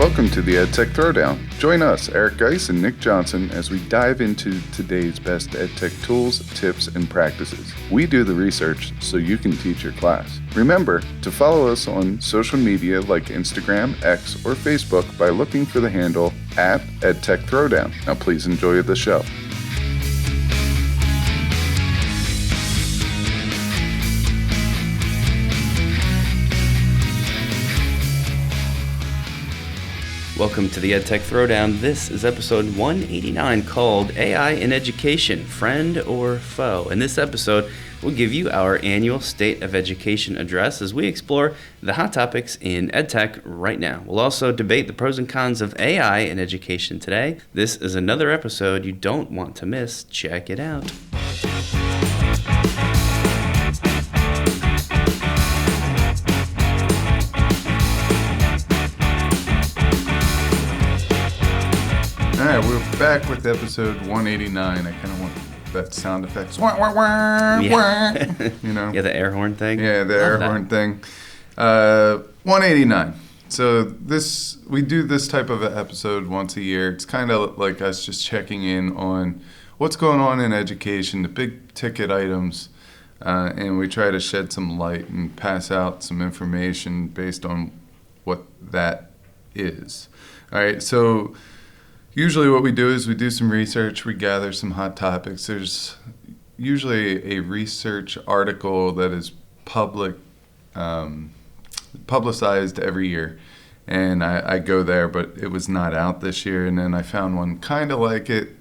Welcome to the EdTech Throwdown. Join us, Eric Geis and Nick Johnson, as we dive into today's best EdTech tools, tips, and practices. We do the research so you can teach your class. Remember to follow us on social media like Instagram, X, or Facebook by looking for the handle @EdTech Throwdown. Now please enjoy the show. Welcome to the EdTech Throwdown. This is episode 189 called AI in Education, Friend or Foe. In this episode, we'll give you our annual State of Education address as we explore the hot topics in EdTech right now. We'll also debate the pros and cons of AI in education today. This is another episode you don't want to miss. Check it out. All right, we're back with episode 189. I kind of want that sound effect. Wah, wah, wah, wah, you know? Yeah, the air horn thing. Yeah, the air horn thing. 189. So we do this type of an episode once a year. It's kind of like us just checking in on what's going on in education, the big ticket items, and we try to shed some light and pass out some information based on what that is. All right, so usually what we do is we do some research, we gather some hot topics. There's usually a research article that is publicized every year, and I go there, but it was not out this year, and then I found one kind of like it,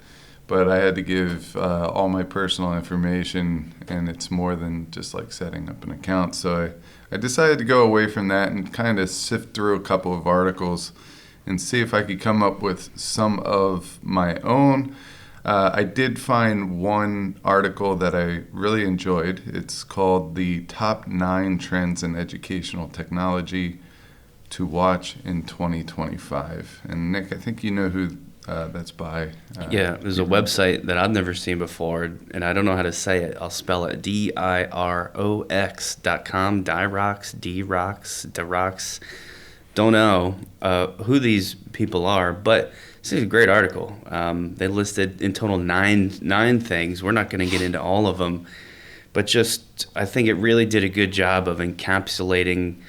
but I had to give all my personal information, and it's more than just like setting up an account. So I decided to go away from that and kind of sift through a couple of articles and see if I could come up with some of my own. I did find one article that I really enjoyed. It's called The Top 9 Trends in Educational Technology to Watch in 2025. And Nick, I think you know who that's by. Yeah, there's a website that I've never seen before, and I don't know how to say it. I'll spell it DIROX.com, DIROX. Don't know who these people are, but this is a great article. They listed in total nine things. We're not going to get into all of them, but just I think it really did a good job of encapsulating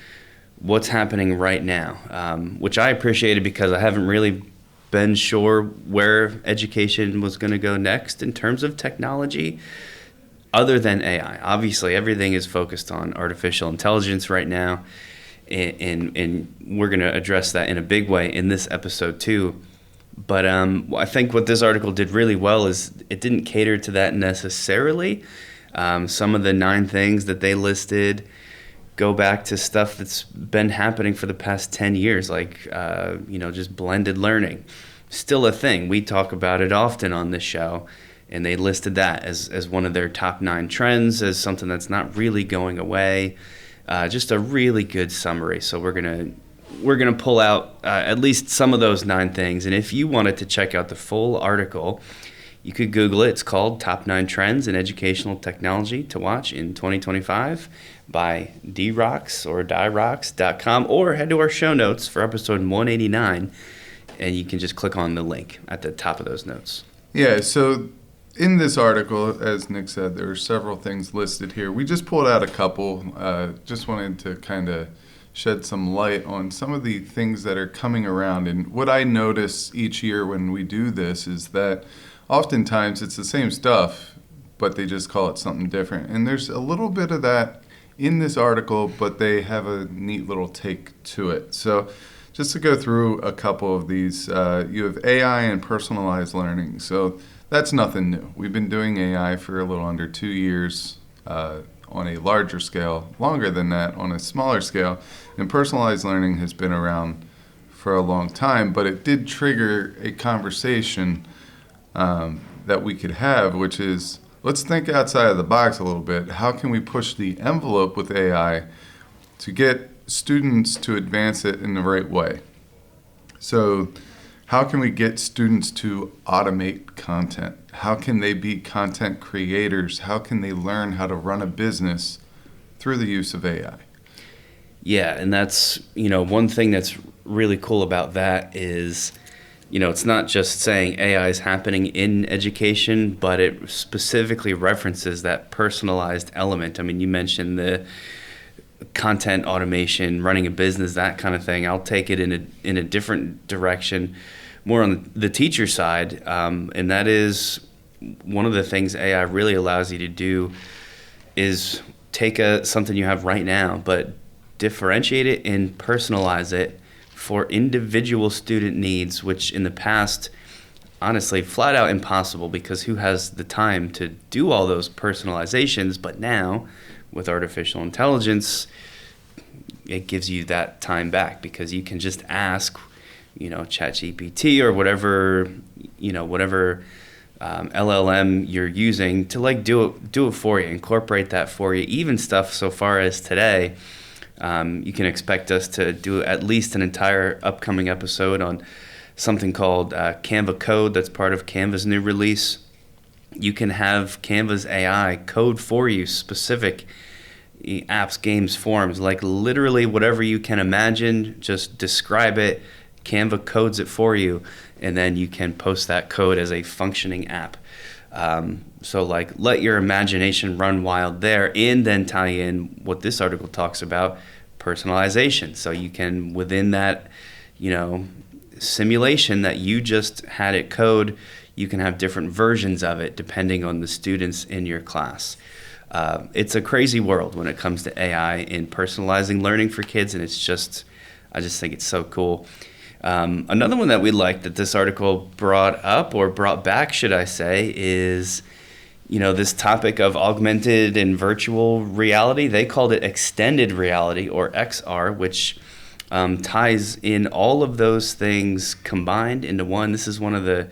what's happening right now, which I appreciated because I haven't really been sure where education was going to go next in terms of technology other than AI. Obviously, everything is focused on artificial intelligence right now. And we're going to address that in a big way in this episode too. But I think what this article did really well is it didn't cater to that necessarily. Some of the 9 things that they listed go back to stuff that's been happening for the past 10 years, like just blended learning. Still a thing. We talk about it often on this show, and they listed that as one of their top 9 trends, as something that's not really going away. Just a really good summary. So we're gonna pull out at least some of those 9 things. And if you wanted to check out the full article, you could Google it. It's called Top 9 Trends in Educational Technology to Watch in 2025 by DIROX.com, or head to our show notes for episode 189, and you can just click on the link at the top of those notes. Yeah, so in this article, as Nick said, there are several things listed here. We just pulled out a couple. Just wanted to kind of shed some light on some of the things that are coming around. And what I notice each year when we do this is that oftentimes it's the same stuff, but they just call it something different. And there's a little bit of that in this article, but they have a neat little take to it. So just to go through a couple of these, you have AI and personalized learning. So that's nothing new. We've been doing AI for a little under 2 years on a larger scale, longer than that on a smaller scale. And personalized learning has been around for a long time, but it did trigger a conversation that we could have, which is, let's think outside of the box a little bit. How can we push the envelope with AI to get students to advance it in the right way? So how can we get students to automate content? How can they be content creators? How can they learn how to run a business through the use of AI? Yeah, and that's, one thing that's really cool about that is, it's not just saying AI is happening in education, but it specifically references that personalized element. I mean, you mentioned the content automation, running a business, that kind of thing. I'll take it in a different direction, more on the teacher side, and that is one of the things AI really allows you to do is take something you have right now, but differentiate it and personalize it for individual student needs, which in the past, honestly, flat out impossible, because who has the time to do all those personalizations? But now, with artificial intelligence, it gives you that time back, because you can just ask, ChatGPT or whatever LLM you're using to do it for you, incorporate that for you. Even stuff so far as today, you can expect us to do at least an entire upcoming episode on something called Canva Code. That's part of Canva's new release. You can have Canva's AI code for you specific apps, games, forms, like literally whatever you can imagine. Just describe it. Canva codes it for you, and then you can post that code as a functioning app. So let your imagination run wild there, and then tie in what this article talks about, personalization. So you can, within that, simulation that you just had it code, you can have different versions of it depending on the students in your class. It's a crazy world when it comes to AI and personalizing learning for kids, and I just think it's so cool. Another one that we like that this article brought up, or brought back, should I say, is this topic of augmented and virtual reality. They called it extended reality, or XR, which ties in all of those things combined into one. This is one of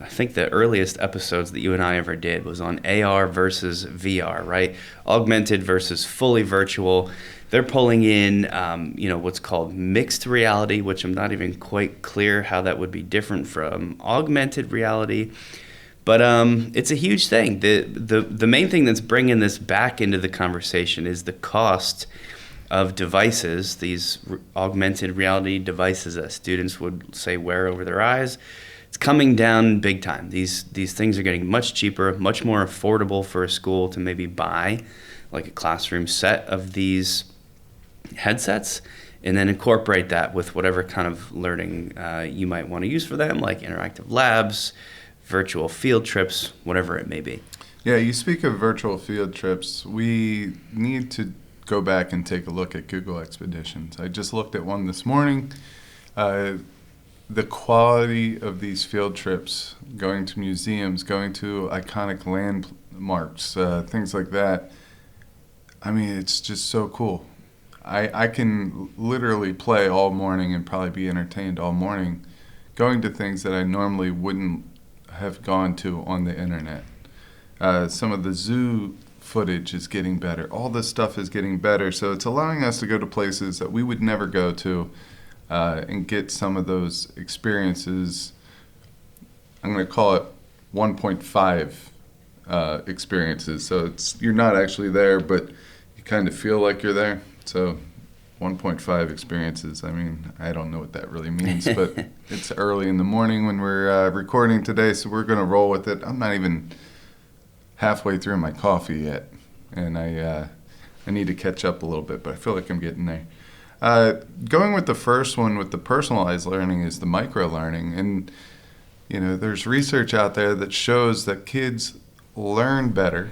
I think the earliest episodes that you and I ever did was on AR versus VR, right? Augmented versus fully virtual. They're pulling in, what's called mixed reality, which I'm not even quite clear how that would be different from augmented reality. But it's a huge thing. The main thing that's bringing this back into the conversation is the cost of devices, these augmented reality devices that students would say wear over their eyes. It's coming down big time. These things are getting much cheaper, much more affordable for a school to maybe buy, like a classroom set of these headsets, and then incorporate that with whatever kind of learning you might want to use for them, like interactive labs, virtual field trips, whatever it may be. Yeah, you speak of virtual field trips. We need to go back and take a look at Google Expeditions. I just looked at one this morning. The quality of these field trips, going to museums, going to iconic landmarks, things like that, I mean, it's just so cool. I can literally play all morning and probably be entertained all morning going to things that I normally wouldn't have gone to on the internet. Some of the zoo footage is getting better. All this stuff is getting better. So it's allowing us to go to places that we would never go to and get some of those experiences. I'm going to call it 1.5 experiences. So you're not actually there, but you kind of feel like you're there. So 1.5 experiences. I mean, I don't know what that really means, but it's early in the morning when we're recording today, so we're going to roll with it. I'm not even halfway through my coffee yet, and I need to catch up a little bit, but I feel like I'm getting there. Going with the first one, with the personalized learning, is the micro-learning. And, there's research out there that shows that kids learn better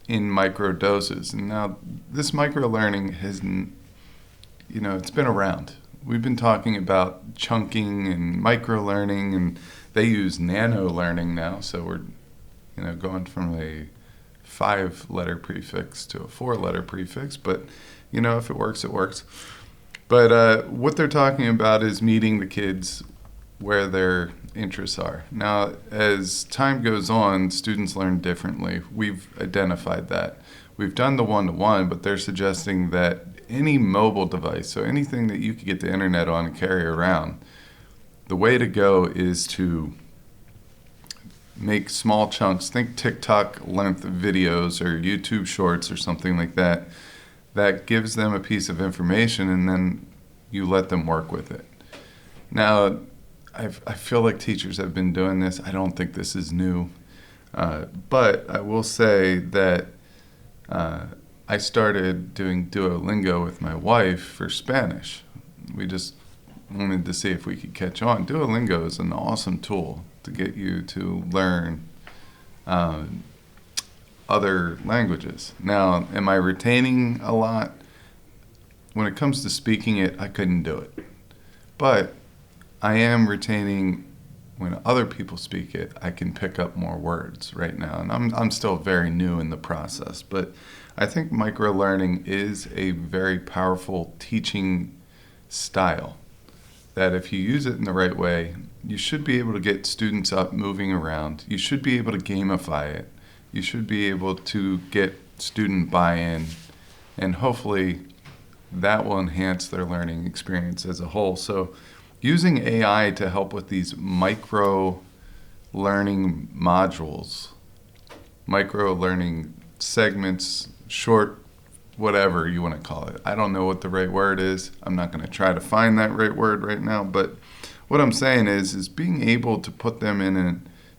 in micro doses. And now this micro-learning has, it's been around. We've been talking about chunking and micro-learning, and they use nano-learning now. So we're, going from a 5-letter prefix to a 4-letter prefix. But, if it works, it works. But what they're talking about is meeting the kids where their interests are. Now, as time goes on, students learn differently. We've identified that. We've done the one-to-one, but they're suggesting that any mobile device, so anything that you could get the internet on and carry around, the way to go is to make small chunks. Think TikTok length videos or YouTube shorts or something like that. That gives them a piece of information, and then you let them work with it. Now, I feel like teachers have been doing this. I don't think this is new. But I will say that I started doing Duolingo with my wife for Spanish. We just wanted to see if we could catch on. Duolingo is an awesome tool to get you to learn other languages. Now, am I retaining a lot? When it comes to speaking it, I couldn't do it. But I am retaining when other people speak it. I can pick up more words right now. And I'm still very new in the process. But I think micro-learning is a very powerful teaching style that if you use it in the right way, you should be able to get students up moving around. You should be able to gamify it. You should be able to get student buy-in, and hopefully that will enhance their learning experience as a whole. So using AI to help with these micro learning modules, micro learning segments, short, whatever you want to call it. I don't know what the right word is. I'm not going to try to find that right word right now, but what I'm saying is being able to put them in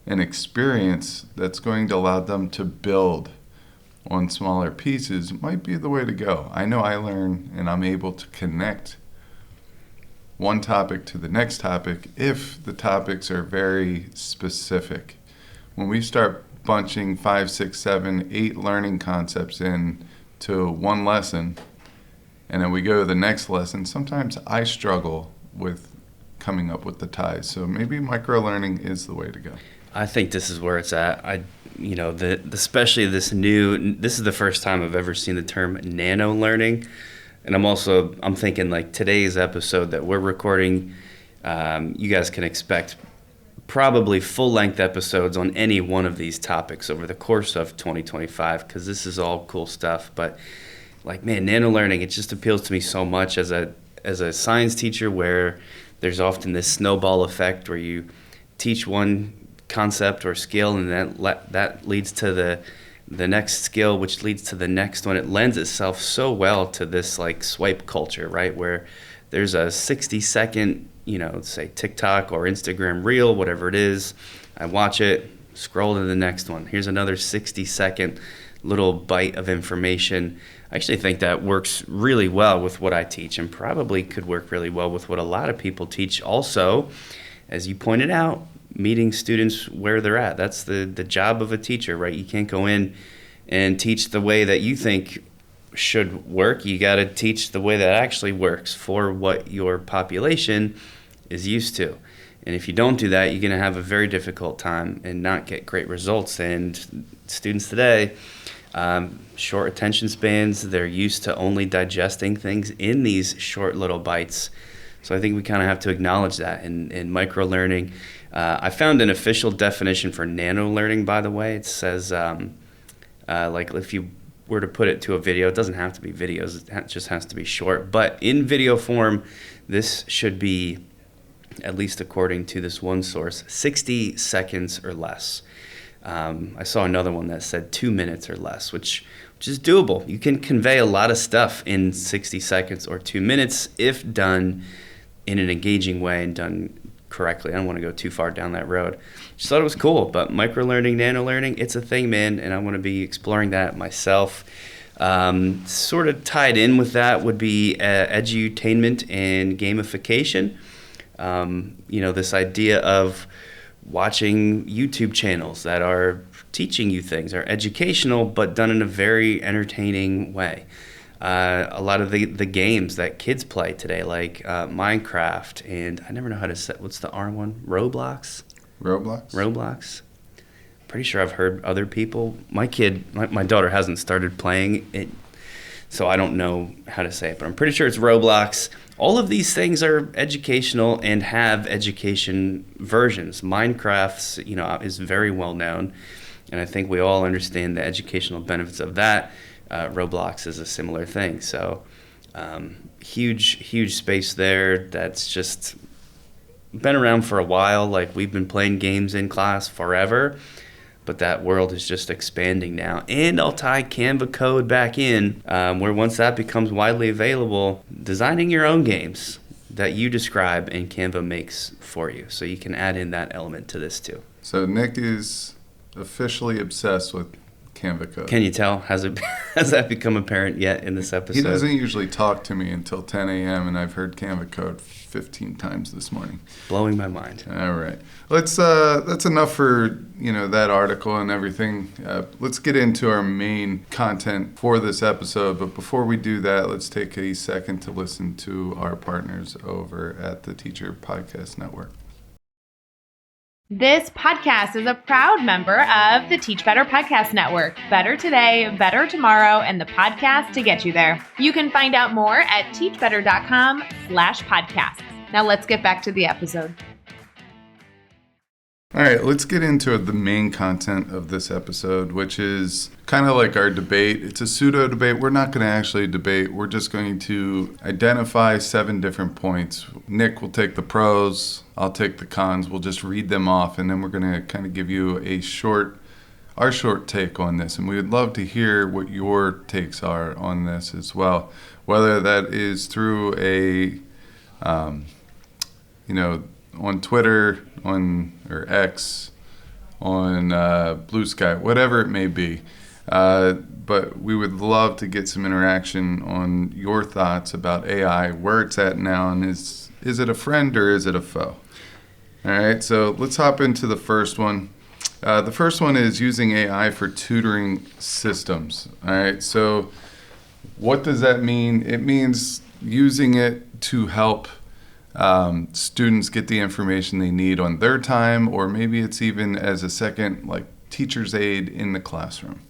an experience that's going to allow them to build on smaller pieces might be the way to go. I know I learn and I'm able to connect one topic to the next topic if the topics are very specific. When we start bunching 5, 6, 7, 8 learning concepts in to one lesson and then we go to the next lesson, sometimes I struggle with coming up with the ties. So maybe micro-learning is the way to go. I think this is where it's at. Especially this is the first time I've ever seen the term nano learning. And I'm thinking like today's episode that we're recording, you guys can expect probably full-length episodes on any one of these topics over the course of 2025, because this is all cool stuff. But like, man, nano learning, it just appeals to me so much as a science teacher, where there's often this snowball effect where you teach one concept or skill and that leads to the next skill, which leads to the next one. It lends itself so well to this like swipe culture, right? Where there's a 60-second, say TikTok or Instagram reel, whatever it is. I watch it, scroll to the next one. Here's another 60-second little bite of information. I actually think that works really well with what I teach, and probably could work really well with what a lot of people teach. Also, as you pointed out, meeting students where they're at. That's the job of a teacher, right? You can't go in and teach the way that you think should work. You got to teach the way that actually works for what your population is used to. And if you don't do that, you're going to have a very difficult time and not get great results. And students today, short attention spans, they're used to only digesting things in these short little bites. So I think we kind of have to acknowledge that in micro-learning. I found an official definition for nano-learning, by the way. It says, like if you were to put it to a video, it doesn't have to be videos, it just has to be short. But in video form, this should be, at least according to this one source, 60 seconds or less. I saw another one that said 2 minutes or less, which is doable. You can convey a lot of stuff in 60 seconds or 2 minutes if done in an engaging way and done correctly. I don't want to go too far down that road. Just thought it was cool. But micro-learning, nano-learning, it's a thing, man, and I want to be exploring that myself. Sort of tied in with that would be edutainment and gamification. This idea of watching YouTube channels that are teaching you things, are educational, but done in a very entertaining way. A lot of the games that kids play today, like Minecraft, and I never know how to say, what's the R one? Roblox? Pretty sure I've heard other people. My daughter hasn't started playing it, so I don't know how to say it, but I'm pretty sure it's Roblox. All of these things are educational and have education versions. Minecraft, is very well known, and I think we all understand the educational benefits of that. Roblox is a similar thing. So huge space there that's just been around for a while. Like, we've been playing games in class forever, but that world is just expanding now. And I'll tie Canva code back in, where once that becomes widely available, designing your own games that you describe and Canva makes for you. So you can add in that element to this too. So Nick is officially obsessed with Canva code. Can you tell? Has that become apparent yet in this episode? He doesn't usually talk to me until 10 a.m. and I've heard Canva code 15 times this morning. Blowing my mind. All right. That's enough for, that article and everything. Let's get into our main content for this episode. But before we do that, let's take a second to listen to our partners over at the Teacher Podcast Network. This podcast is a proud member of the Teach Better Podcast Network. Better today, better tomorrow, and the podcast to get you there. You can find out more at teachbetter.com/podcasts. Now let's get back to the episode. All right, let's get into the main content of this episode, which is kind of like our debate. It's a pseudo debate. We're not going to actually debate. We're just going to identify 7 different points. Nick will take the pros. I'll take the cons. We'll just read them off, and then we're going to kind of give you our short take on this. And we would love to hear what your takes are on this as well, whether that is through on Twitter, or X, on Blue Sky, whatever it may be. But we would love to get some interaction on your thoughts about AI, where it's at now, and is it a friend or is it a foe? All right, so let's hop into the first one. The first one is using AI for tutoring systems. All right, so what does that mean? It means using it to help students get the information they need on their time, or maybe it's even as a second, teacher's aid in the classroom.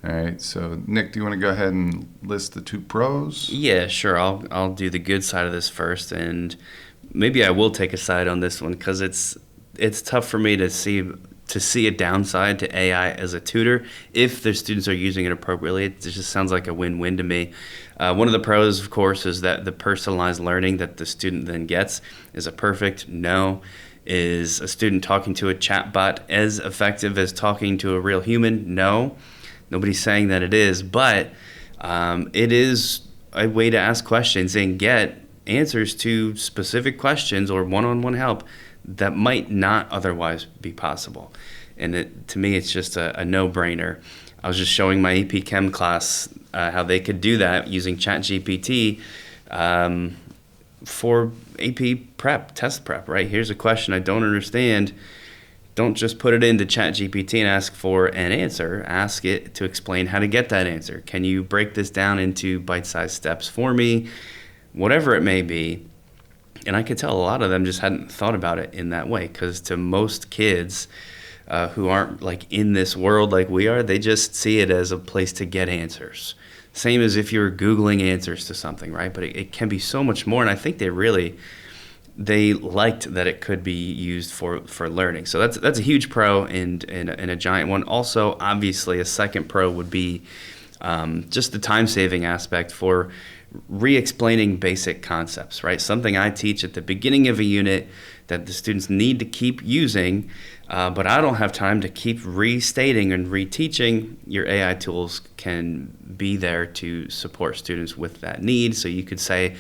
All right, so Nick, do you want to go ahead and list the 2 pros? Yeah, sure. I'll do the good side of this first, and maybe I will take a side on this one because it's tough for me to see a downside to AI as a tutor if the students are using it appropriately. It just sounds like a win-win to me. One of the pros, of course, is that the personalized learning that the student then gets is a perfect no. Is a student talking to a chatbot as effective as talking to a real human? No. Nobody's saying that it is, but it is a way to ask questions and get answers to specific questions or one-on-one help that might not otherwise be possible. And to me, it's just a no-brainer. I was just showing my AP Chem class how they could do that using ChatGPT for AP prep, test prep, right? Here's a question I don't understand. Don't just put it into ChatGPT and ask for an answer. Ask it to explain how to get that answer. Can you break this down into bite-sized steps for me? Whatever it may be. And I could tell a lot of them just hadn't thought about it in that way, because to most kids who aren't in this world like we are, they just see it as a place to get answers. Same as if you're Googling answers to something, right? But it can be so much more, and I think they liked that it could be used for learning. So that's a huge pro and a giant one. Also, obviously, a second pro would be just the time-saving aspect for re-explaining basic concepts, right? Something I teach at the beginning of a unit that the students need to keep using, but I don't have time to keep restating and reteaching. Your AI tools can be there to support students with that need. So you could say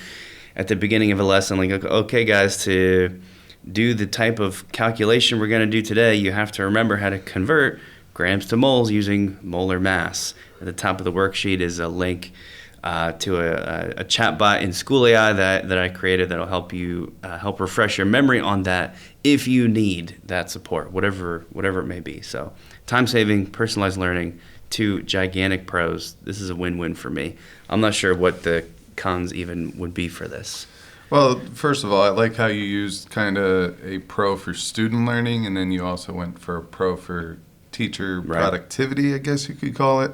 at the beginning of a lesson, okay, guys, to do the type of calculation we're going to do today, you have to remember how to convert grams to moles using molar mass. At the top of the worksheet is a link to a chatbot in School AI that I created that'll help you help refresh your memory on that if you need that support, whatever it may be. So time-saving, personalized learning, 2 gigantic pros. This is a win-win for me. I'm not sure what the cons even would be for this. Well, first of all, I like how you used kind of a pro for student learning, and then you also went for a pro for teacher productivity, I guess you could call it.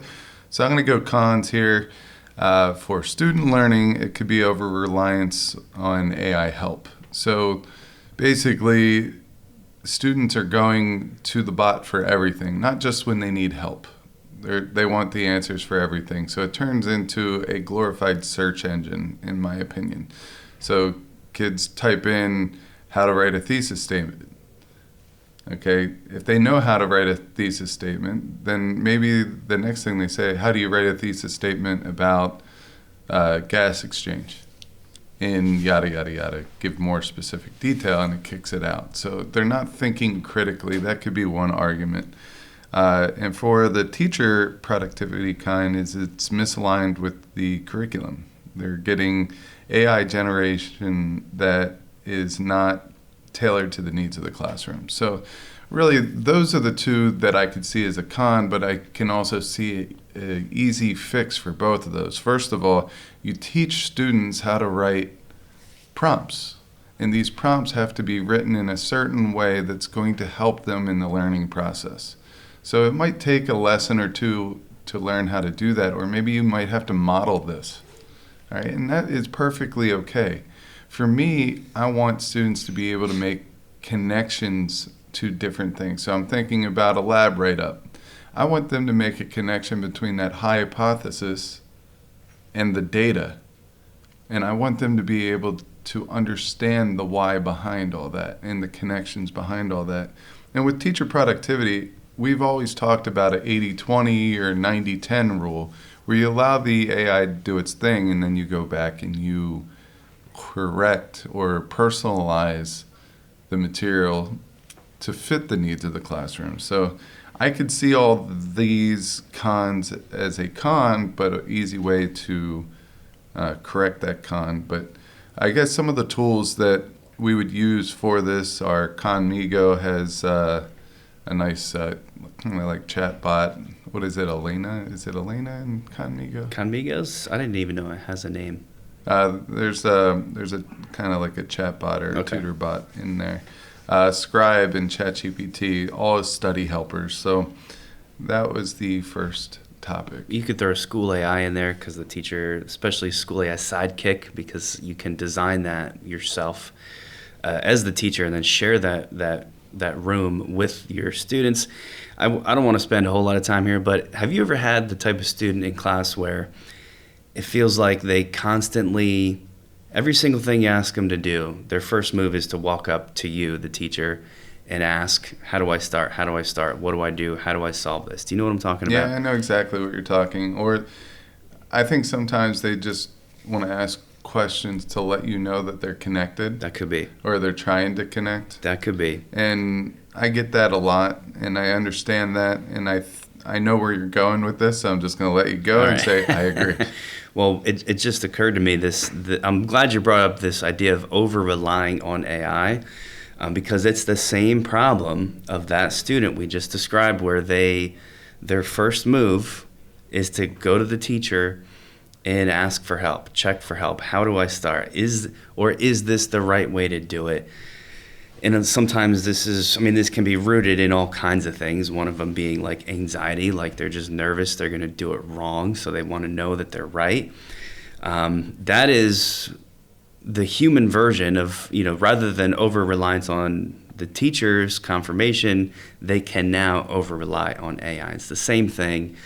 So I'm going to go cons here. For student learning, it could be over-reliance on AI help. So basically, students are going to the bot for everything, not just when they need help. They want the answers for everything. So it turns into a glorified search engine, in my opinion. So kids type in how to write a thesis statement. Okay, if they know how to write a thesis statement, then maybe the next thing they say, how do you write a thesis statement about gas exchange? In yada, yada, yada, give more specific detail, and it kicks it out. So they're not thinking critically. That could be one argument. And for the teacher productivity kind, is it's misaligned with the curriculum. They're getting AI generation that is not tailored to the needs of the classroom. So really, those are the two that I could see as a con, but I can also see an easy fix for both of those. First of all, you teach students how to write prompts, and these prompts have to be written in a certain way that's going to help them in the learning process. So it might take a lesson or two to learn how to do that, or maybe you might have to model this. All right, and that is perfectly okay. For me, I want students to be able to make connections to different things. So I'm thinking about a lab write-up. I want them to make a connection between that hypothesis and the data. And I want them to be able to understand the why behind all that and the connections behind all that. And with teacher productivity, we've always talked about an 80-20 or 90-10 rule, where you allow the AI to do its thing, and then you go back and you correct or personalize the material to fit the needs of the classroom. So I could see all these cons as a con, but an easy way to correct that con. But I guess some of the tools that we would use for this are Conmigo has a nice kind of like chat bot. What is it, Elena? Is it Elena in Conmigo? Conmigos? I didn't even know it has a name. There's a kind of like a chat bot or a tutor bot in there. Scribe and ChatGPT, all as study helpers. So that was the first topic. You could throw school AI in there because the teacher, especially school AI sidekick, because you can design that yourself as the teacher and then share that room with your students. I don't want to spend a whole lot of time here, but have you ever had the type of student in class where it feels like they constantly, every single thing you ask them to do, their first move is to walk up to you, the teacher, and ask, how do I start? How do I start? What do I do? How do I solve this? Do you know what I'm talking about? Yeah, I know exactly what you're talking. Or I think sometimes they just want to ask questions to let you know that they're connected. That could be. Or they're trying to connect. That could be. And I get that a lot, and I understand that, and I know where you're going with this, so I'm just going to let you go and say, I agree. Well, it just occurred to me, I'm glad you brought up this idea of over-relying on AI, because it's the same problem of that student we just described, where their first move is to go to the teacher and ask for help, check for help. How do I start? Is this the right way to do it? And sometimes this can be rooted in all kinds of things. One of them being like anxiety, like they're just nervous, they're going to do it wrong, so they want to know that they're right. That is the human version of, rather than over-reliance on the teacher's confirmation, they can now over-rely on AI. It's the same thing,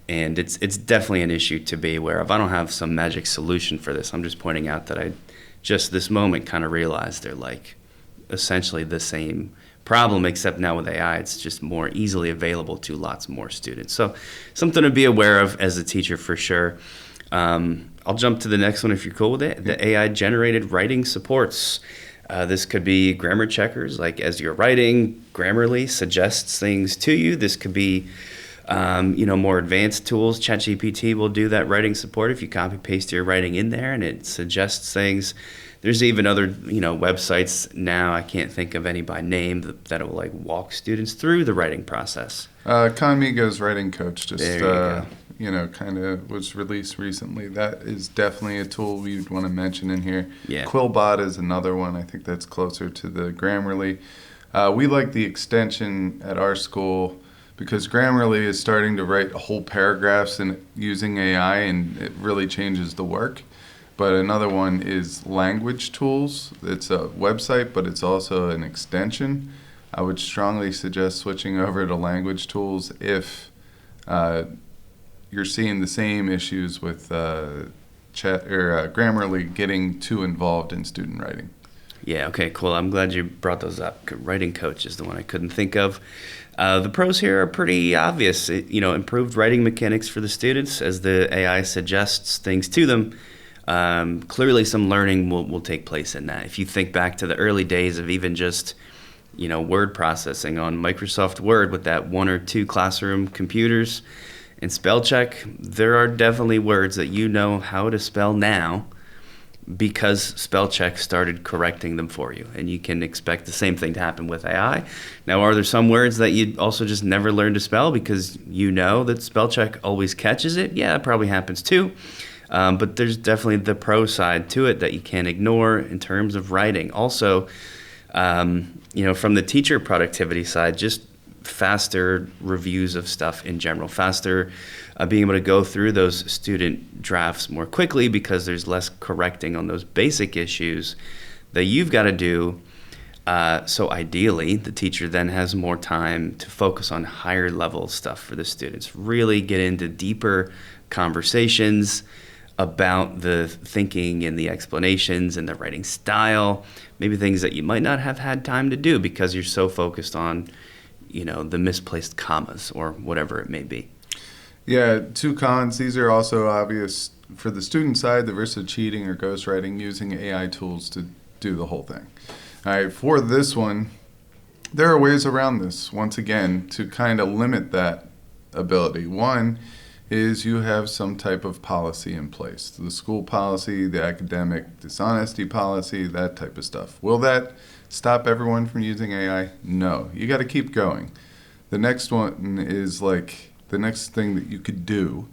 and it's definitely an issue to be aware of. I don't have some magic solution for this. I'm just pointing out that I just this moment kind of realized they're like essentially the same problem, except now with AI, it's just more easily available to lots more students. So something to be aware of as a teacher for sure. I'll jump to the next one if you're cool with it. The AI-generated writing supports. This could be grammar checkers, like as you're writing, Grammarly suggests things to you. This could be more advanced tools. ChatGPT will do that writing support if you copy-paste your writing in there, and it suggests things. There's even other, websites now, I can't think of any by name, that will like walk students through the writing process. Conmigo's writing coach just, There you go. kind of was released recently. That is definitely a tool we'd want to mention in here. Yeah. Quillbot is another one. I think that's closer to the Grammarly. We like the extension at our school because Grammarly is starting to write whole paragraphs using AI, and it really changes the work. But another one is Language Tools. It's a website, but it's also an extension. I would strongly suggest switching over to Language Tools if you're seeing the same issues with Grammarly getting too involved in student writing. Yeah, okay, cool. I'm glad you brought those up. Writing coach is the one I couldn't think of. The pros here are pretty obvious. Improved writing mechanics for the students as the AI suggests things to them. Clearly some learning will take place in that. If you think back to the early days of even just, word processing on Microsoft Word with that 1 or 2 classroom computers and spell check, there are definitely words that you know how to spell now because spell check started correcting them for you. And you can expect the same thing to happen with AI. Now, are there some words that you also just never learn to spell because you know that spell check always catches it? Yeah, it probably happens too. But there's definitely the pro side to it that you can't ignore in terms of writing. Also, from the teacher productivity side, just faster reviews of stuff in general, faster being able to go through those student drafts more quickly because there's less correcting on those basic issues that you've got to do. So ideally, the teacher then has more time to focus on higher level stuff for the students, really get into deeper conversations about the thinking and the explanations and the writing style, maybe things that you might not have had time to do because you're so focused on, the misplaced commas or whatever it may be. Yeah, 2 cons. These are also obvious for the student side, the risk of cheating or ghostwriting using AI tools to do the whole thing. All right, for this one, there are ways around this, once again, to kind of limit that ability. One is you have some type of policy in place. The school policy, the academic dishonesty policy, that type of stuff. Will that stop everyone from using AI? No. You got to keep going. The next one is the next thing that you could do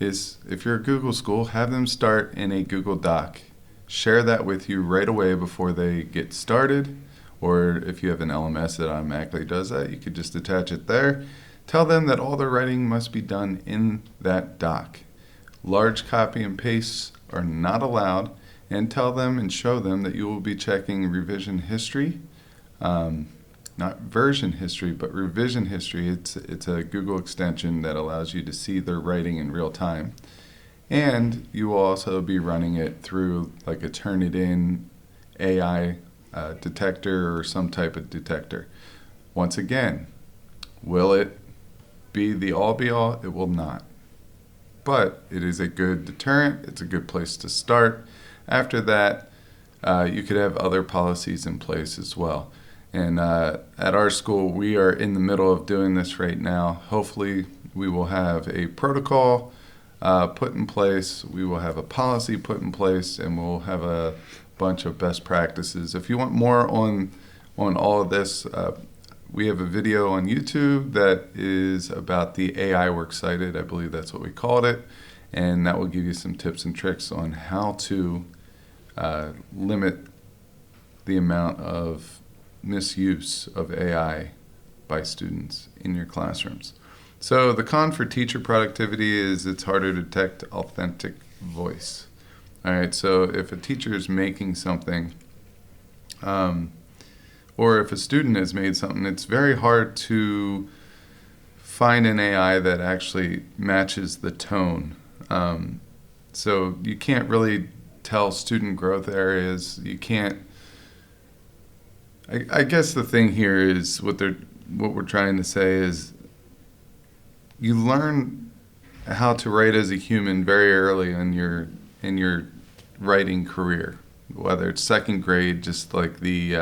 is, if you're a Google school, have them start in a Google Doc. Share that with you right away before they get started. Or if you have an LMS that automatically does that, you could just attach it there. Tell them that all their writing must be done in that doc. Large copy and pastes are not allowed, and tell them and show them that you will be checking revision history, not version history, but revision history. It's a Google extension that allows you to see their writing in real time. And you will also be running it through a Turnitin AI detector or some type of detector. Once again, will it be the all-be-all? It will not. But it is a good deterrent. It's a good place to start. After that, you could have other policies in place as well. And at our school, we are in the middle of doing this right now. Hopefully, we will have a protocol put in place. We will have a policy put in place, and we'll have a bunch of best practices. If you want more on all of this, we have a video on YouTube that is about the AI Works Cited. I believe that's what we called it. And that will give you some tips and tricks on how to limit the amount of misuse of AI by students in your classrooms. So the con for teacher productivity is it's harder to detect authentic voice. All right, so if a teacher is making something, or if a student has made something, it's very hard to find an AI that actually matches the tone. So you can't really tell student growth areas. You can't. I guess the thing here is what we're trying to say is you learn how to write as a human very early in your writing career, whether it's second grade, just like we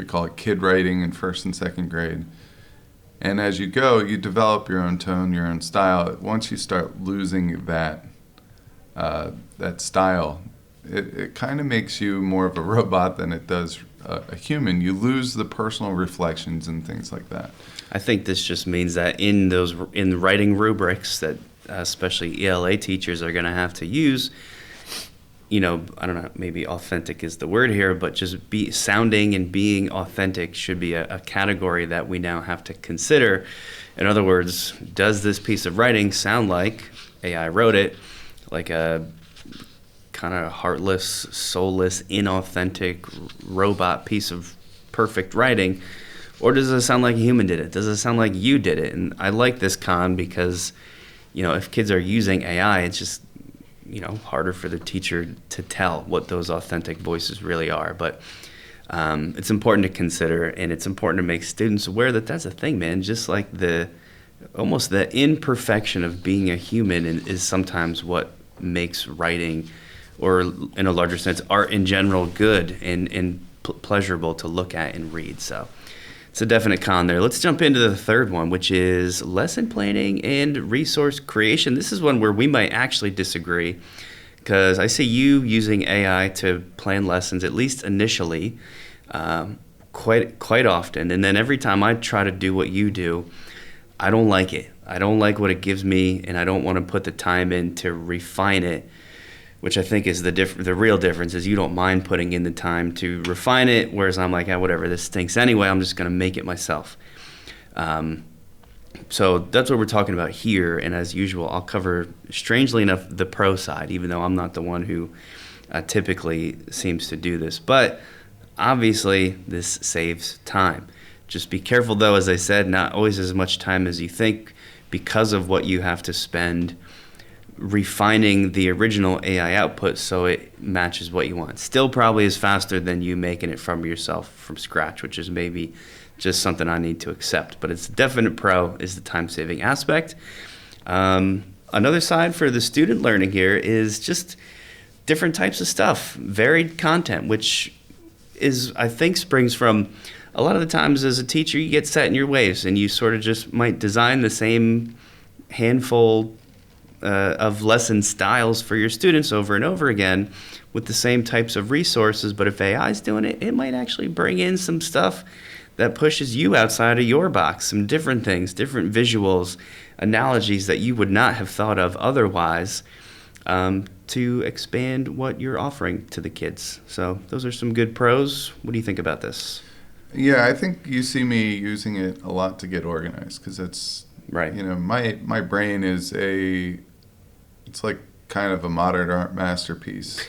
call it kid writing in first and second grade. And as you go, you develop your own tone, your own style. Once you start losing that style, it kind of makes you more of a robot than it does a human. You lose the personal reflections and things like that. I think this just means that in the writing rubrics that especially ELA teachers are going to have to use, I don't know, maybe authentic is the word here, but just sounding and being authentic should be a category that we now have to consider. In other words, does this piece of writing sound like AI wrote it, like a kind of heartless, soulless, inauthentic robot piece of perfect writing, or does it sound like a human did it? Does it sound like you did it? And I like this con because, if kids are using AI, it's just, harder for the teacher to tell what those authentic voices really are. But It's important to consider, and it's important to make students aware that that's a thing, man. Just like almost the imperfection of being a human is sometimes what makes writing, or in a larger sense, art in general, good and pleasurable to look at and read. So it's a definite con there. Let's jump into the third one, which is lesson planning and resource creation. This is one where we might actually disagree, because I see you using AI to plan lessons, at least initially, quite often. And then every time I try to do what you do, I don't like it. I don't like what it gives me, and I don't want to put the time in to refine it, which I think is the real difference. Is you don't mind putting in the time to refine it, whereas I'm like, whatever, this stinks anyway, I'm just going to make it myself. So that's what we're talking about here, and as usual, I'll cover, strangely enough, the pro side, even though I'm not the one who typically seems to do this. But obviously, this saves time. Just be careful, though, as I said, not always as much time as you think, because of what you have to spend refining the original AI output so it matches what you want. Still probably is faster than you making it from yourself from scratch, which is maybe just something I need to accept. But it's a definite pro is the time-saving aspect. Another side for the student learning here is just different types of stuff, varied content, which is, I think, springs from a lot of the times as a teacher, you get set in your ways and you sort of just might design the same handful of lesson styles for your students over and over again with the same types of resources. But if AI is doing it, it might actually bring in some stuff that pushes you outside of your box, some different things, different visuals, analogies that you would not have thought of otherwise, to expand what you're offering to the kids. So those are some good pros. What do you think about this? Yeah, I think you see me using it a lot to get organized, because it's, right. My brain is it's like kind of a modern art masterpiece.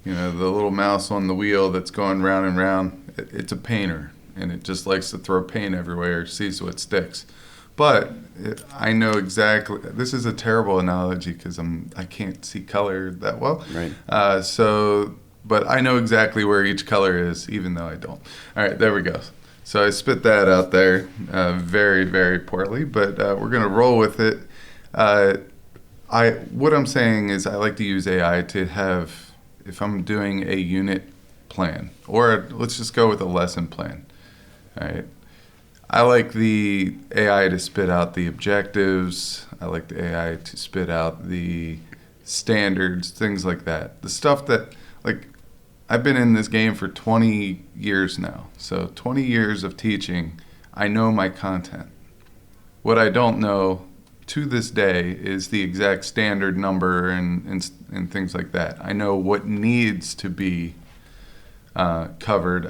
The little mouse on the wheel that's going round and round, it's a painter, and it just likes to throw paint everywhere, sees what sticks. But I know exactly, this is a terrible analogy because I can't see color that well. Right. But I know exactly where each color is, even though I don't. All right, there we go. So I spit that out there very, very poorly, but we're going to roll with it. What I'm saying is I like to use AI to have, if I'm doing a unit plan, or let's just go with a lesson plan. All right. I like the AI to spit out the objectives. I like the AI to spit out the standards, things like that. The stuff that, like, I've been in this game for 20 years now. So 20 years of teaching, I know my content. What I don't know to this day is the exact standard number and things like that. I know what needs to be covered.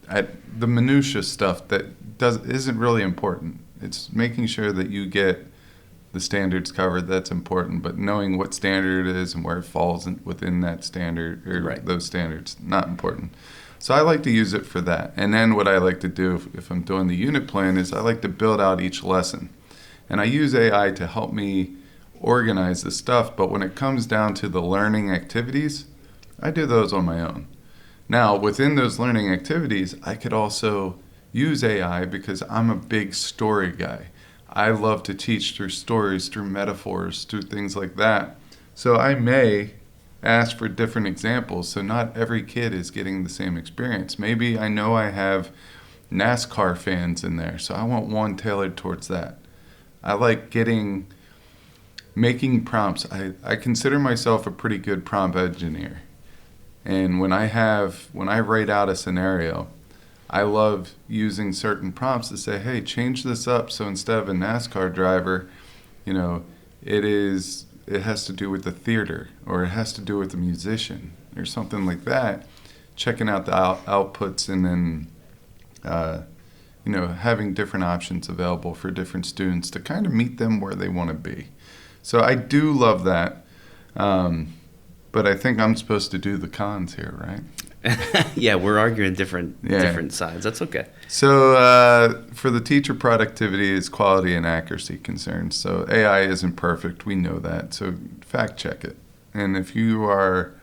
The minutia stuff that isn't really important. It's making sure that you get the standards covered. That's important, but knowing what standard it is and where it falls within that standard or right. Those standards, not important. So I like to use it for that. And then what I like to do if I'm doing the unit plan is I like to build out each lesson. And I use AI to help me organize the stuff, but when it comes down to the learning activities, I do those on my own. Now, within those learning activities, I could also use AI because I'm a big story guy. I love to teach through stories, through metaphors, through things like that. So I may ask for different examples, so not every kid is getting the same experience. Maybe I know I have NASCAR fans in there, so I want one tailored towards that. I like making prompts. I consider myself a pretty good prompt engineer. And when I write out a scenario, I love using certain prompts to say, hey, change this up so instead of a NASCAR driver, it has to do with the theater, or it has to do with a musician or something like that. Checking out the outputs, and then having different options available for different students to kind of meet them where they want to be. So I do love that. But I think I'm supposed to do the cons here, right? Yeah, we're arguing different sides. That's okay. So for the teacher productivity is quality and accuracy concerns. So AI isn't perfect. We know that. So fact check it. And if you are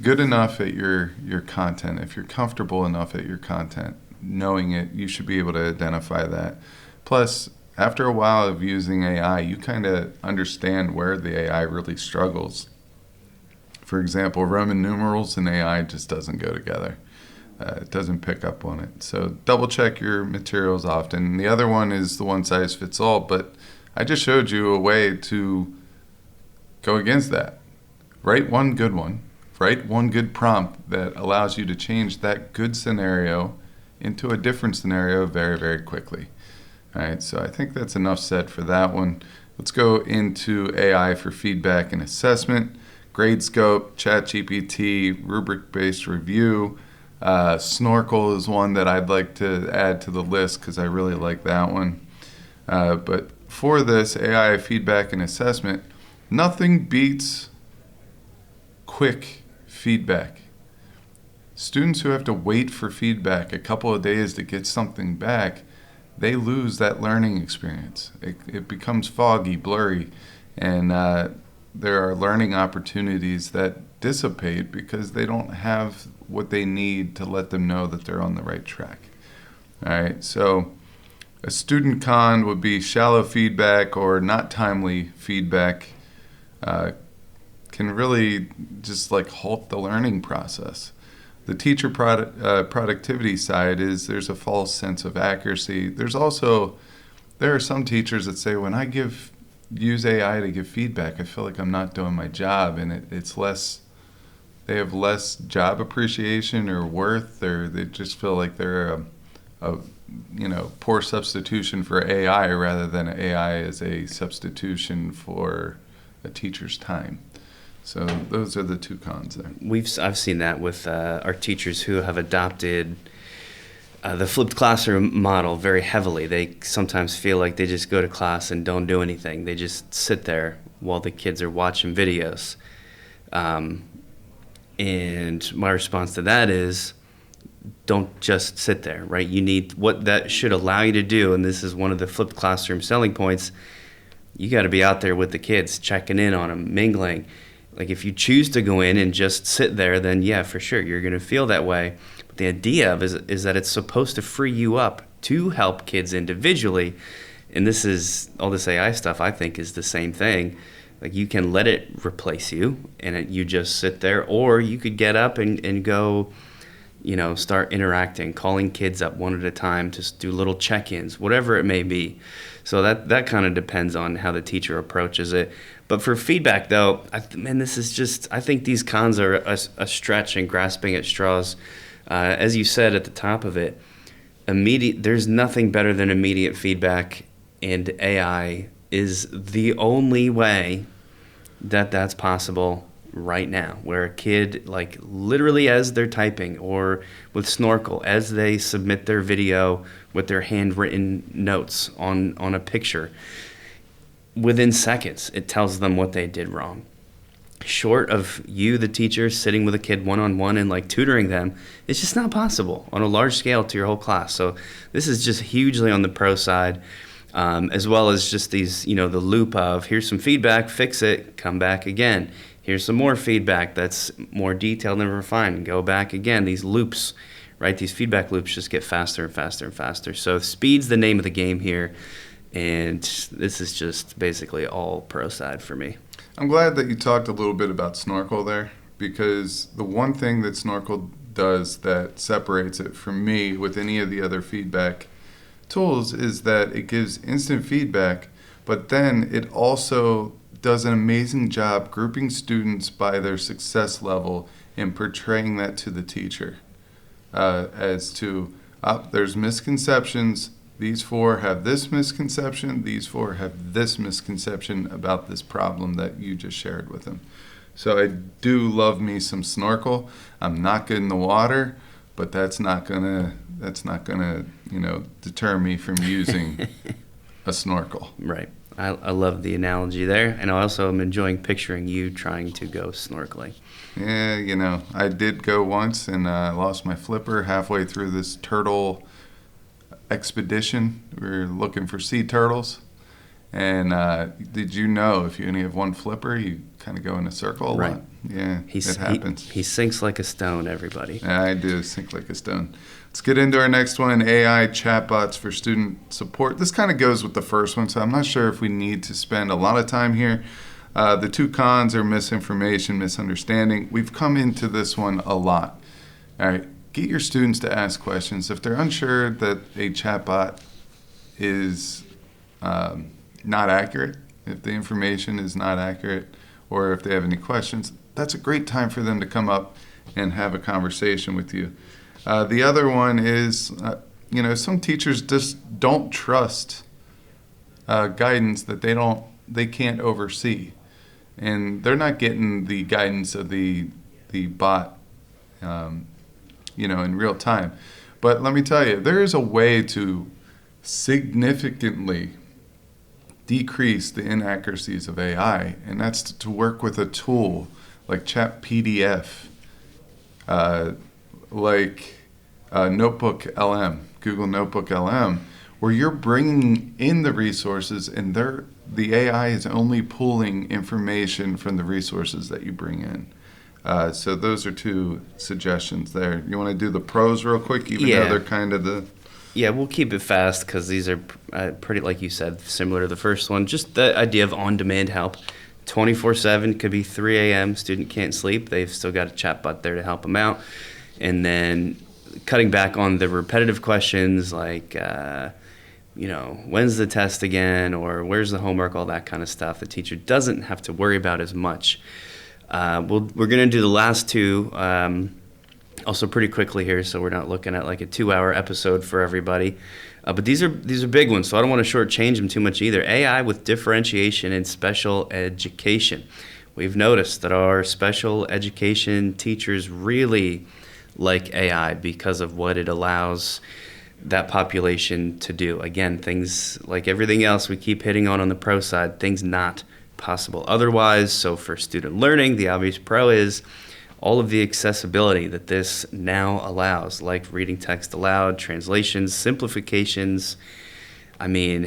good enough at your content, if you're comfortable enough at your content, knowing it, you should be able to identify that. Plus, after a while of using AI, you kind of understand where the AI really struggles. For example, Roman numerals and AI just doesn't go together. It doesn't pick up on it. So double check your materials often. The other one is the one size fits all, but I just showed you a way to go against that. Write one good one. Write one good prompt that allows you to change that good scenario into a different scenario very, very quickly. All right, so I think that's enough said for that one. Let's go into AI for feedback and assessment. GradeScope, ChatGPT, rubric-based review. Snorkel is one that I'd like to add to the list because I really like that one. But for this AI feedback and assessment, nothing beats quick feedback. Students who have to wait for feedback a couple of days to get something back, they lose that learning experience. It becomes foggy, blurry, and there are learning opportunities that dissipate because they don't have what they need to let them know that they're on the right track. All right, so a student con would be shallow feedback or not timely feedback can really just like halt the learning process. The teacher productivity side is there's a false sense of accuracy. There are some teachers that say when I use AI to give feedback, I feel like I'm not doing my job, and it's less. They have less job appreciation or worth, or they just feel like they're a poor substitution for AI rather than AI as a substitution for a teacher's time. So those are the two cons there. I've seen that with our teachers who have adopted the flipped classroom model very heavily. They sometimes feel like they just go to class and don't do anything. They just sit there while the kids are watching videos. And my response to that is, don't just sit there, right? You need what that should allow you to do, and this is one of the flipped classroom selling points. You got to be out there with the kids, checking in on them, mingling. Like if you choose to go in and just sit there, then yeah, for sure, you're going to feel that way. But the idea of is that it's supposed to free you up to help kids individually. And this is, all this AI stuff, I think, is the same thing. Like you can let it replace you and you just sit there, or you could get up and go, start interacting, calling kids up one at a time, just do little check-ins, whatever it may be. So that kind of depends on how the teacher approaches it. But for feedback, though, I think these cons are a stretch and grasping at straws. As you said at the top of it, there's nothing better than immediate feedback, and AI is the only way that's possible right now, where a kid, like literally as they're typing, or with Snorkel, as they submit their video with their handwritten notes on a picture, within seconds, it tells them what they did wrong. Short of you, the teacher, sitting with a kid one-on-one and like tutoring them, it's just not possible on a large scale to your whole class. So this is just hugely on the pro side, as well as just these, the loop of here's some feedback, fix it, come back again. Here's some more feedback that's more detailed and refined, go back again. These loops, right? These feedback loops just get faster and faster and faster. So speed's the name of the game here. And this is just basically all pro side for me. I'm glad that you talked a little bit about Snorkel there, because the one thing that Snorkel does that separates it from me with any of the other feedback tools is that it gives instant feedback, but then it also does an amazing job grouping students by their success level and portraying that to the teacher as to, there's misconceptions. These 4 have this misconception. These 4 have this misconception about this problem that you just shared with them. So I do love me some Snorkel. I'm not good in the water, but that's not gonna deter me from using a snorkel. Right. I love the analogy there, and I also am enjoying picturing you trying to go snorkeling. Yeah, I did go once, and I lost my flipper halfway through this turtle expedition. We were looking for sea turtles, And did you know if you only have one flipper, you kind of go in a circle a lot? Yeah, it happens. He sinks like a stone, everybody. Yeah, I do sink like a stone. Let's get into our next one, AI chatbots for student support. This kind of goes with the first one, so I'm not sure if we need to spend a lot of time here. The two cons are misinformation, misunderstanding. We've come into this one a lot. All right, get your students to ask questions. If they're unsure that a chatbot is not accurate, if the information is not accurate, or if they have any questions, that's a great time for them to come up and have a conversation with you. The other one is, some teachers just don't trust guidance that they can't oversee, and they're not getting the guidance of the bot, in real time. But let me tell you, there is a way to significantly decrease the inaccuracies of AI, and that's to work with a tool like ChatPDF, like Notebook LM, Google Notebook LM, where you're bringing in the resources and the AI is only pulling information from the resources that you bring in. So those are two suggestions there. You want to do the pros real quick, even though they're kind of the... Yeah, we'll keep it fast because these are pretty, like you said, similar to the first one. Just the idea of on-demand help. 24/7, could be 3 a.m., student can't sleep. They've still got a chatbot there to help them out. And then cutting back on the repetitive questions like, when's the test again, or where's the homework, all that kind of stuff. The teacher doesn't have to worry about as much. We're going to do the last two also pretty quickly here, so we're not looking at like a 2-hour episode for everybody. But these are big ones, so I don't want to shortchange them too much either. AI with differentiation in special education. We've noticed that our special education teachers really like AI because of what it allows that population to do. Again, things like everything else we keep hitting on the pro side, things not possible otherwise. So for student learning, the obvious pro is all of the accessibility that this now allows, like reading text aloud, translations, simplifications. Maybe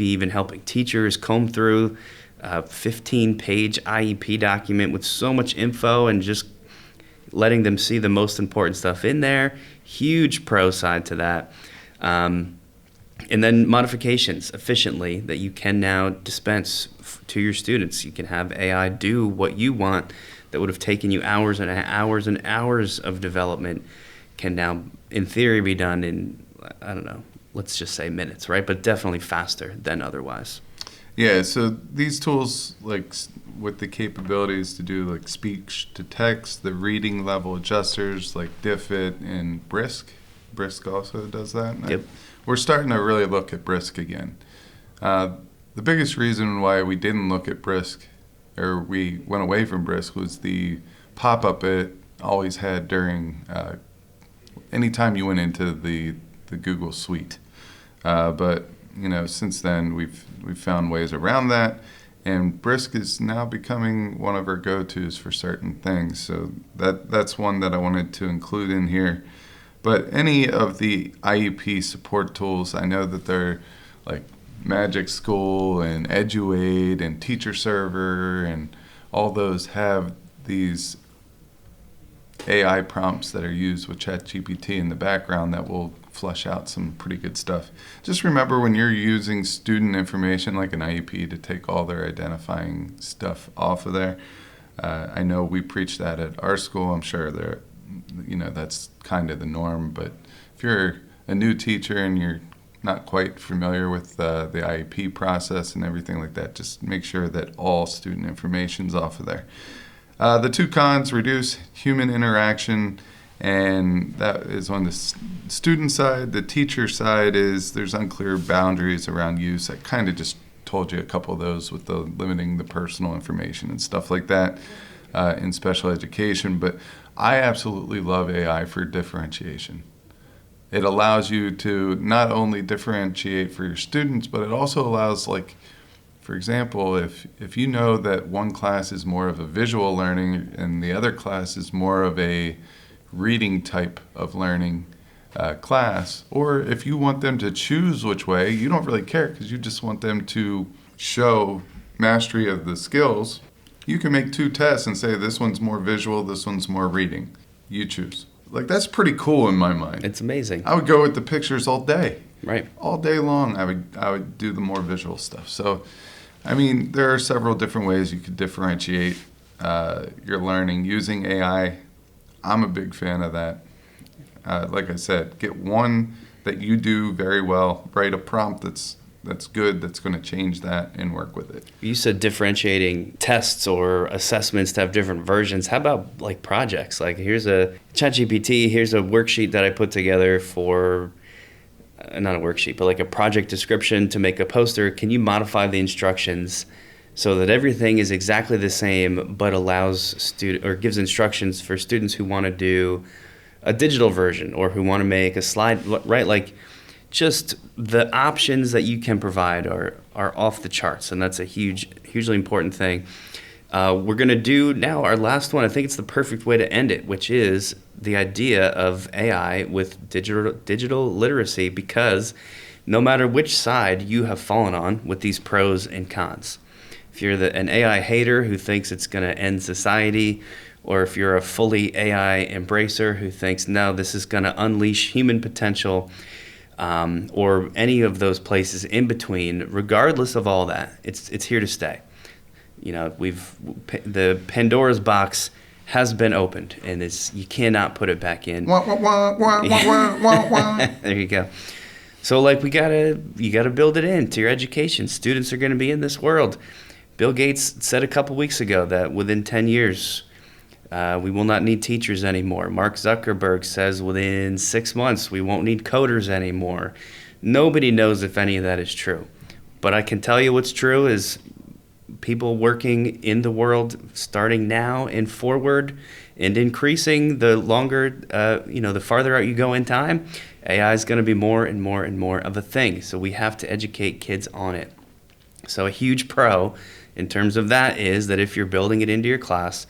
even helping teachers comb through a 15-page IEP document with so much info and just letting them see the most important stuff in there. Huge pro side to that. And then modifications efficiently that you can now dispense to your students. You can have AI do what you want that would have taken you hours and hours and hours of development can now, in theory, be done in, let's just say minutes, right? But definitely faster than otherwise. Yeah, so these tools, like with the capabilities to do like speech to text, the reading level adjusters like Diffit and Brisk. Brisk also does that. Yep. We're starting to really look at Brisk again. The biggest reason why we didn't look at Brisk, or we went away from Brisk, was the pop-up it always had during anytime you went into the Google suite. But since then we've found ways around that, and Brisk is now becoming one of our go-tos for certain things. So that's one that I wanted to include in here. But any of the IEP support tools, I know that they're like Magic School and EduAid and Teacher Server, and all those have these AI prompts that are used with ChatGPT in the background that will flush out some pretty good stuff. Just remember, when you're using student information like an IEP to take all their identifying stuff off of there, I know we preach that at our school. I'm sure that's kind of the norm, but if you're a new teacher and you're not quite familiar with the IEP process and everything like that, just make sure that all student information's off of there. The two cons: reduce human interaction, and that is on the student side. The teacher side is there's unclear boundaries around use. I kind of just told you a couple of those with the limiting the personal information and stuff like that in special education. But I absolutely love AI for differentiation. It allows you to not only differentiate for your students, but it also allows, like, for example, if you know that one class is more of a visual learning and the other class is more of a reading type of learning, class. Or if you want them to choose which way, you don't really care because you just want them to show mastery of the skills. You can make 2 tests and say this one's more visual, this one's more reading. You choose. Like, that's pretty cool in my mind. It's amazing. I would go with the pictures all day. Right. All day long, I would do the more visual stuff. So, I mean, there are several different ways you could differentiate your learning using AI. I'm a big fan of that. Like I said, get one that you do very well. Write a prompt that's good, that's going to change that, and work with it. You said differentiating tests or assessments to have different versions. How about like projects? Like, here's a ChatGPT, here's a worksheet that I put together for, not a worksheet, but like a project description to make a poster. Can you modify the instructions so that everything is exactly the same, but allows gives instructions for students who want to do a digital version or who want to make a slide, right? Like, just the options that you can provide are off the charts, and that's a hugely important thing. We're going to do now our last one. I think it's the perfect way to end it, which is the idea of AI with digital literacy, because no matter which side you have fallen on with these pros and cons, if you're an AI hater who thinks it's going to end society, or if you're a fully AI embracer who thinks, no, this is going to unleash human potential, or any of those places in between, regardless of all that, it's here to stay. You know, the Pandora's box has been opened, and you cannot put it back in. Wah, wah, wah, wah, wah, wah, wah. There you go. So, like, you gotta build it into your education. Students are going to be in this world. Bill Gates said a couple weeks ago that within 10 years, we will not need teachers anymore. Mark Zuckerberg says within 6 months we won't need coders anymore. Nobody knows if any of that is true. But I can tell you what's true is people working in the world starting now and forward and increasing the longer, the farther out you go in time, AI is going to be more and more and more of a thing. So we have to educate kids on it. So a huge pro in terms of that is that if you're building it into your class,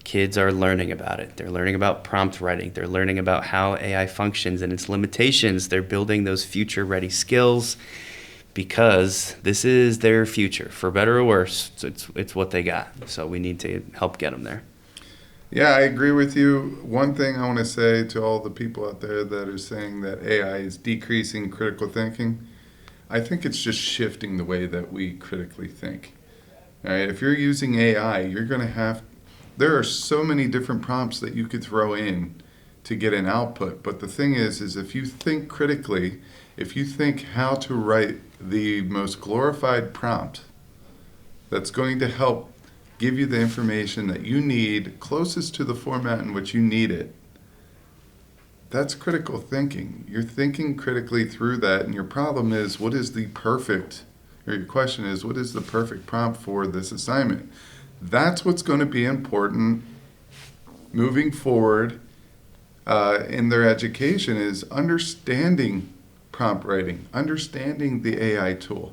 kids are learning about it. They're learning about prompt writing. They're learning about how AI functions and its limitations. They're building those future-ready skills because this is their future, for better or worse. It's what they got. So we need to help get them there. Yeah, I agree with you. One thing I want to say to all the people out there that are saying that AI is decreasing critical thinking, I think it's just shifting the way that we critically think. All right, if you're using AI, you're going to there are so many different prompts that you could throw in to get an output. But the thing is if you think critically, if you think how to write the most glorified prompt that's going to help give you the information that you need closest to the format in which you need it, that's critical thinking. You're thinking critically through that, and your problem is, your question is, what is the perfect prompt for this assignment? That's what's going to be important moving forward in their education, is understanding prompt writing, understanding the AI tool.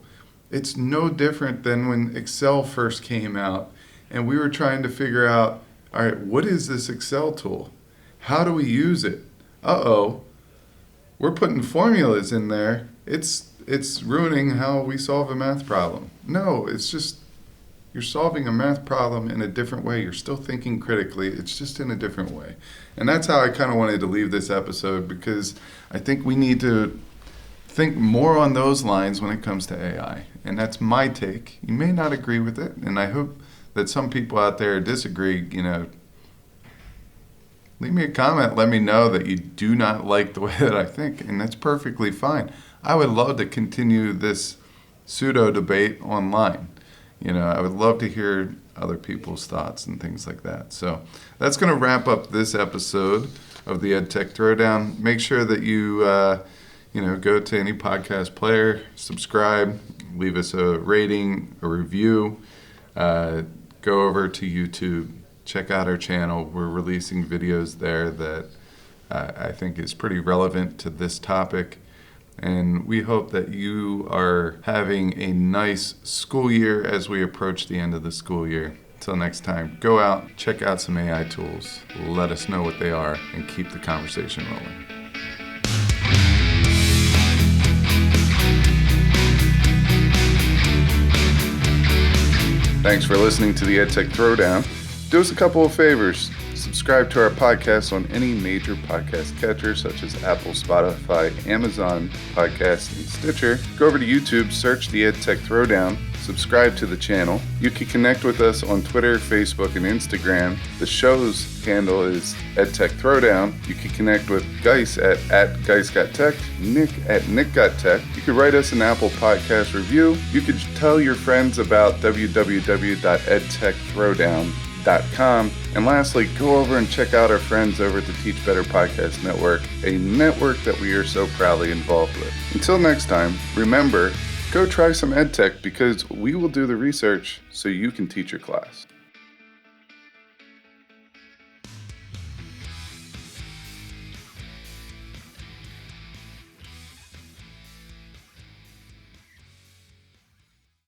It's no different than when Excel first came out and we were trying to figure out, all right, what is this Excel tool? How do we use it? We're putting formulas in there. It's ruining how we solve a math problem. No, it's just you're solving a math problem in a different way. You're still thinking critically. It's just in a different way. And that's how I kind of wanted to leave this episode, because I think we need to think more on those lines when it comes to AI. And that's my take. You may not agree with it, and I hope that some people out there disagree. Leave me a comment. Let me know that you do not like the way that I think, and that's perfectly fine. I would love to continue this pseudo debate online. I would love to hear other people's thoughts and things like that. So that's going to wrap up this episode of the EdTech Throwdown. Make sure that you, go to any podcast player, subscribe, leave us a rating, a review, go over to YouTube, check out our channel. We're releasing videos there that I think is pretty relevant to this topic. And we hope that you are having a nice school year as we approach the end of the school year. Until next time, go out, check out some AI tools, let us know what they are, and keep the conversation rolling. Thanks for listening to the EdTech Throwdown. Do us a couple of favors. Subscribe to our podcast on any major podcast catcher such as Apple, Spotify, Amazon Podcasts, and Stitcher. Go over to YouTube, search the EdTech Throwdown, subscribe to the channel. You can connect with us on Twitter, Facebook, and Instagram. The show's handle is EdTech Throwdown. You can connect with Geis at GeisGotTech, Nick at NickGotTech. You could write us an Apple Podcast review. You could tell your friends about www.edtechthrowdown.com. And lastly, go over and check out our friends over at the Teach Better Podcast Network, a network that we are so proudly involved with. Until next time, remember, go try some EdTech because we will do the research so you can teach your class.